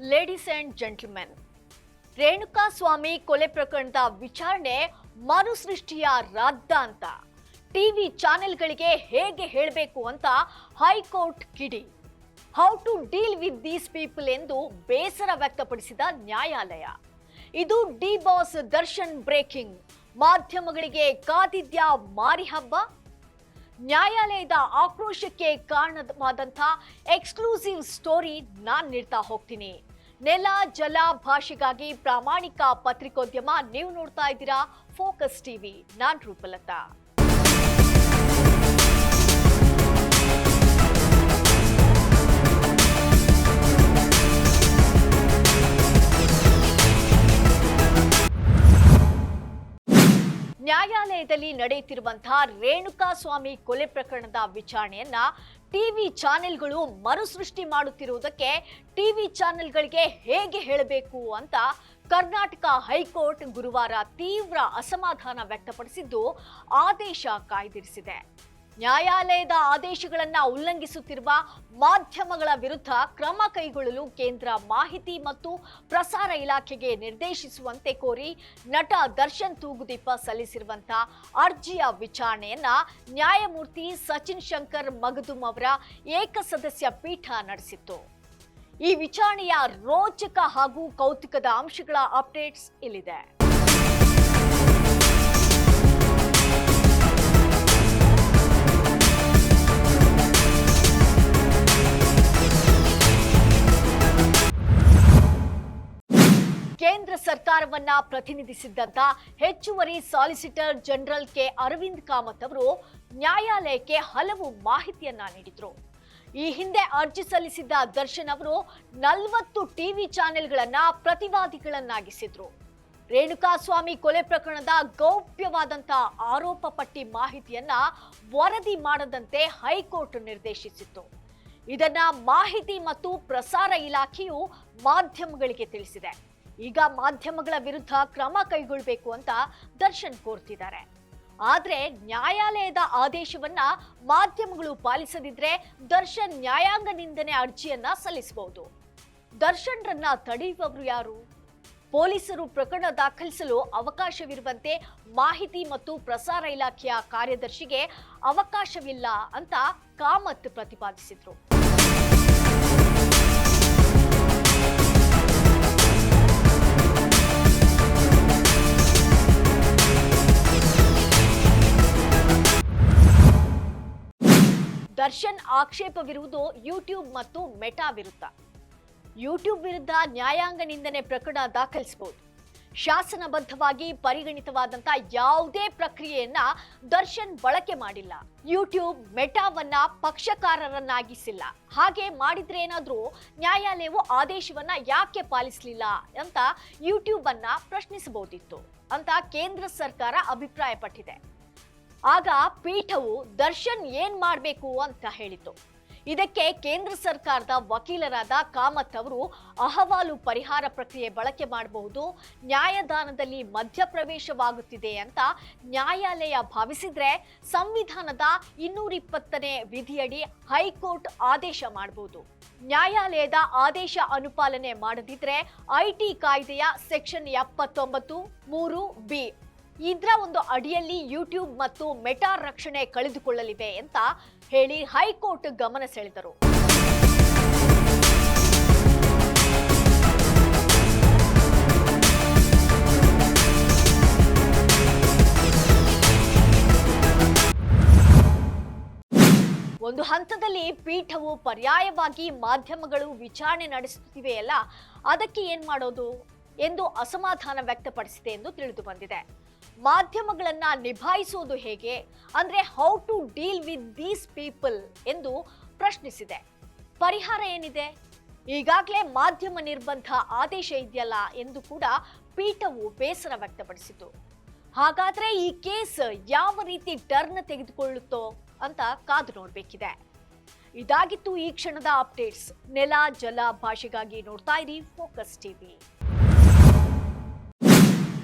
Ladies and gentlemen, Renukaswamy ಕೊಲೆ ಪ್ರಕರಣದ ವಿಚಾರಣೆ ಮರುಸೃಷ್ಟಿಯ ರಾದ್ಧಾಂತ ಟಿವಿ ಚಾನೆಲ್ಗಳಿಗೆ ಹೇಗೆ ಹೇಳಬೇಕು ಅಂತ ಹೈಕೋರ್ಟ್ ಕಿಡಿ. How to deal with these people ಎಂದು ಬೇಸರ ವ್ಯಕ್ತಪಡಿಸಿದ ನ್ಯಾಯಾಲಯ. ಇದು ಡಿ ಬಾಸ್ ದರ್ಶನ್ ಬ್ರೇಕಿಂಗ್. ಮಾಧ್ಯಮಗಳಿಗೆ ಕಾದಿದ್ಯಾ ಮಾರಿ ಹಬ್ಬ? ನ್ಯಾಯಾಲಯದ ಆಕ್ರೋಶಕ್ಕೆ ಕಾರಣವಾದಂಥ ಎಕ್ಸ್ಕ್ಲೂಸಿವ್ ಸ್ಟೋರಿ ನಾನ್ ನೀಡ್ತಾ ಹೋಗ್ತೀನಿ. ನೆಲ ಜಲ ಭಾಷೆಗಾಗಿ ಪ್ರಾಮಾಣಿಕ ಪತ್ರಿಕೋದ್ಯಮ. ನೀವು ನೋಡ್ತಾ ಇದ್ದೀರಾ ಫೋಕಸ್ ಟಿವಿ. ನಾನ್ ರೂಪಲತಾ. ನ್ಯಾಯಾಲಯದಲ್ಲಿ ನಡೆಯುತ್ತಿರುವಂತಹ ರೇಣುಕಾಸ್ವಾಮಿ ಕೊಲೆ ಪ್ರಕರಣದ ವಿಚಾರಣೆಯನ್ನ ಟಿವಿ ಚಾನೆಲ್ಗಳು ಮರುಸೃಷ್ಟಿ ಮಾಡುತ್ತಿರುವುದಕ್ಕೆ ಟಿವಿ ಚಾನೆಲ್ಗಳಿಗೆ ಹೇಗೆ ಹೇಳಬೇಕು ಅಂತ ಕರ್ನಾಟಕ ಹೈಕೋರ್ಟ್ ಗುರುವಾರ ತೀವ್ರ ಅಸಮಾಧಾನ ವ್ಯಕ್ತಪಡಿಸಿದ್ದು ಆದೇಶ ಕಾಯ್ದಿರಿಸಿದೆ. ನ್ಯಾಯಾಲಯದ ಆದೇಶಗಳನ್ನು ಉಲ್ಲಂಘಿಸುತ್ತಿರುವ ಮಾಧ್ಯಮಗಳ ವಿರುದ್ಧ ಕ್ರಮ ಕೈಗೊಳ್ಳಲು ಕೇಂದ್ರ ಮಾಹಿತಿ ಮತ್ತು ಪ್ರಸಾರ ಇಲಾಖೆಗೆ ನಿರ್ದೇಶಿಸುವಂತೆ ಕೋರಿ ನಟ ದರ್ಶನ್ ತೂಗುದೀಪ ಸಲ್ಲಿಸಿರುವಂತಹ ಅರ್ಜಿಯ ವಿಚಾರಣೆಯನ್ನ ನ್ಯಾಯಮೂರ್ತಿ ಸಚಿನ್ ಶಂಕರ್ ಮಗದುಂ ಅವರ ಏಕಸದಸ್ಯ ಪೀಠ ನಡೆಸಿತ್ತು. ಈ ವಿಚಾರಣೆಯ ರೋಚಕ ಹಾಗೂ ಕೌತುಕದ ಅಂಶಗಳ ಅಪ್ಡೇಟ್ಸ್ ಇಲ್ಲಿದೆ. ಕೇಂದ್ರ ಸರ್ಕಾರವನ್ನ ಪ್ರತಿನಿಧಿಸಿದ್ದಂತ ಹೆಚ್ಚುವರಿ solicitor general K Arvind Kamath ಅವರು ನ್ಯಾಯಾಲಯಕ್ಕೆ ಹಲವು ಮಾಹಿತಿಯನ್ನ ನೀಡಿದ್ರು. ಈ ಹಿಂದೆ ಅರ್ಜಿ ಸಲ್ಲಿಸಿದ್ದ ದರ್ಶನ್ ಅವರು 40 ಟಿವಿ ಚಾನೆಲ್ಗಳನ್ನ ಪ್ರತಿವಾದಿಗಳನ್ನಾಗಿಸಿದ್ರು. ರೇಣುಕಾಸ್ವಾಮಿ ಕೊಲೆ ಪ್ರಕರಣದ ಗೌಪ್ಯವಾದಂತಹ ಆರೋಪ ಪಟ್ಟಿ ಮಾಹಿತಿಯನ್ನ ವರದಿ ಮಾಡದಂತೆ ಹೈಕೋರ್ಟ್ ನಿರ್ದೇಶಿಸಿತ್ತು. ಇದನ್ನ ಮಾಹಿತಿ ಮತ್ತು ಪ್ರಸಾರ ಇಲಾಖೆಯು ಮಾಧ್ಯಮಗಳಿಗೆ ತಿಳಿಸಿದೆ. ಈಗ ಮಾಧ್ಯಮಗಳ ವಿರುದ್ಧ ಕ್ರಮ ಕೈಗೊಳ್ಳಬೇಕು ಅಂತ ದರ್ಶನ್ ಕೋರ್ತಿದ್ದಾರೆ. ಆದ್ರೆ ನ್ಯಾಯಾಲಯದ ಆದೇಶವನ್ನ ಮಾಧ್ಯಮಗಳು ಪಾಲಿಸದಿದ್ರೆ ದರ್ಶನ್ ನ್ಯಾಯಾಂಗ ನಿಂದನೆ ಅರ್ಜಿಯನ್ನ ಸಲ್ಲಿಸಬಹುದು. ದರ್ಶನ್ರನ್ನ ತಡೆಯುವವರು ಯಾರು? ಪೊಲೀಸರು ಪ್ರಕರಣ ದಾಖಲಿಸಲು ಅವಕಾಶವಿರುವಂತೆ ಮಾಹಿತಿ ಮತ್ತು ಪ್ರಸಾರ ಇಲಾಖೆಯ ಕಾರ್ಯದರ್ಶಿಗೆ ಅವಕಾಶವಿಲ್ಲ ಅಂತ ಕಾಮತ್ ಪ್ರತಿಪಾದಿಸಿದ್ರು. ದರ್ಶನ್ ಆಕ್ಷೇಪವಿರುವುದು ಯೂಟ್ಯೂಬ್ ಮತ್ತು ಮೆಟಾ ವಿರುದ್ಧ. ಯೂಟ್ಯೂಬ್ ವಿರುದ್ಧ ನ್ಯಾಯಾಂಗ ನಿಂದನೆ ಪ್ರಕರಣ ದಾಖಲಿಸಬಹುದು. ಶಾಸನಬದ್ಧವಾಗಿ ಪರಿಗಣಿತವಾದಂತಹ ಯಾವುದೇ ಪ್ರಕ್ರಿಯೆಯನ್ನ ದರ್ಶನ್ ಬಳಕೆ ಮಾಡಿಲ್ಲ. ಯೂಟ್ಯೂಬ್ ಮೆಟಾವನ್ನ ಪಕ್ಷಕಾರರನ್ನಾಗಿಸಿಲ್ಲ. ಹಾಗೆ ಮಾಡಿದ್ರೆ ಏನಾದ್ರೂ ನ್ಯಾಯಾಲಯವು ಆದೇಶವನ್ನ ಯಾಕೆ ಪಾಲಿಸಲಿಲ್ಲ ಅಂತ ಯೂಟ್ಯೂಬ್ ಅನ್ನ ಪ್ರಶ್ನಿಸಬಹುದಿತ್ತು ಅಂತ ಕೇಂದ್ರ ಸರ್ಕಾರ ಅಭಿಪ್ರಾಯಪಟ್ಟಿದೆ. ಆಗ ಪೀಠವು ದರ್ಶನ್ ಏನ್ ಮಾಡಬೇಕು ಅಂತ ಹೇಳಿತು. ಇದಕ್ಕೆ ಕೇಂದ್ರ ಸರ್ಕಾರದ ವಕೀಲರಾದ ಕಾಮತ್ ಅವರು ಅಹವಾಲು ಪರಿಹಾರ ಪ್ರಕ್ರಿಯೆ ಬಳಕೆ ಮಾಡಬಹುದು, ನ್ಯಾಯದಾನದಲ್ಲಿ ಮಧ್ಯಪ್ರವೇಶವಾಗುತ್ತಿದೆ ಅಂತ ನ್ಯಾಯಾಲಯ ಭಾವಿಸಿದ್ರೆ ಸಂವಿಧಾನದ 220ನೇ ವಿಧಿಯಡಿ ಹೈಕೋರ್ಟ್ ಆದೇಶ ಮಾಡಬಹುದು. ನ್ಯಾಯಾಲಯದ ಆದೇಶ ಅನುಪಾಲನೆ ಮಾಡದಿದ್ರೆ ಐಟಿ ಕಾಯ್ದೆಯ ಸೆಕ್ಷನ್ 79(3)(b) ಇದರ ಒಂದು ಅಡಿಯಲ್ಲಿ ಯೂಟ್ಯೂಬ್ ಮತ್ತು ಮೆಟಾ ರಕ್ಷಣೆ ಕಳೆದುಕೊಳ್ಳಲಿವೆ ಅಂತ ಹೇಳಿ ಹೈಕೋರ್ಟ್ ಗಮನ ಸೆಳೆದರು. ಒಂದು ಹಂತದಲ್ಲಿ ಪೀಠವು ಪರ್ಯಾಯವಾಗಿ ಮಾಧ್ಯಮಗಳು ವಿಚಾರಣೆ ನಡೆಸುತ್ತಿವೆಯಲ್ಲ, ಅದಕ್ಕೆ ಏನ್ ಮಾಡೋದು ಎಂದು ಅಸಮಾಧಾನ ವ್ಯಕ್ತಪಡಿಸಿದೆ ಎಂದು ತಿಳಿದು ಬಂದಿದೆ. ಮಾಧ್ಯಮಗಳನ್ನ ನಿಭಾಯಿಸುವುದು ಹೇಗೆ ಅಂದ್ರೆ how to deal with these people ಎಂದು ಪ್ರಶ್ನಿಸಿದೆ. ಪರಿಹಾರ ಏನಿದೆ? ಈಗಾಗಲೇ ಮಾಧ್ಯಮ ನಿರ್ಬಂಧ ಆದೇಶ ಇದೆಯಲ್ಲ ಎಂದು ಕೂಡ ಪೀಠವು ಬೇಸರ ವ್ಯಕ್ತಪಡಿಸಿತು. ಹಾಗಾದ್ರೆ ಈ ಕೇಸ್ ಯಾವ ರೀತಿ ಟರ್ನ್ ತೆಗೆದುಕೊಳ್ಳುತ್ತೋ ಅಂತ ಕಾದು ನೋಡ್ಬೇಕಿದೆ. ಇದಾಗಿತ್ತು ಈ ಕ್ಷಣದ ಅಪ್ಡೇಟ್ಸ್. ನೆಲ ಜಲ ಭಾಷೆಗಾಗಿ ನೋಡ್ತಾ ಇರಿ ಫೋಕಸ್ ಟಿವಿ.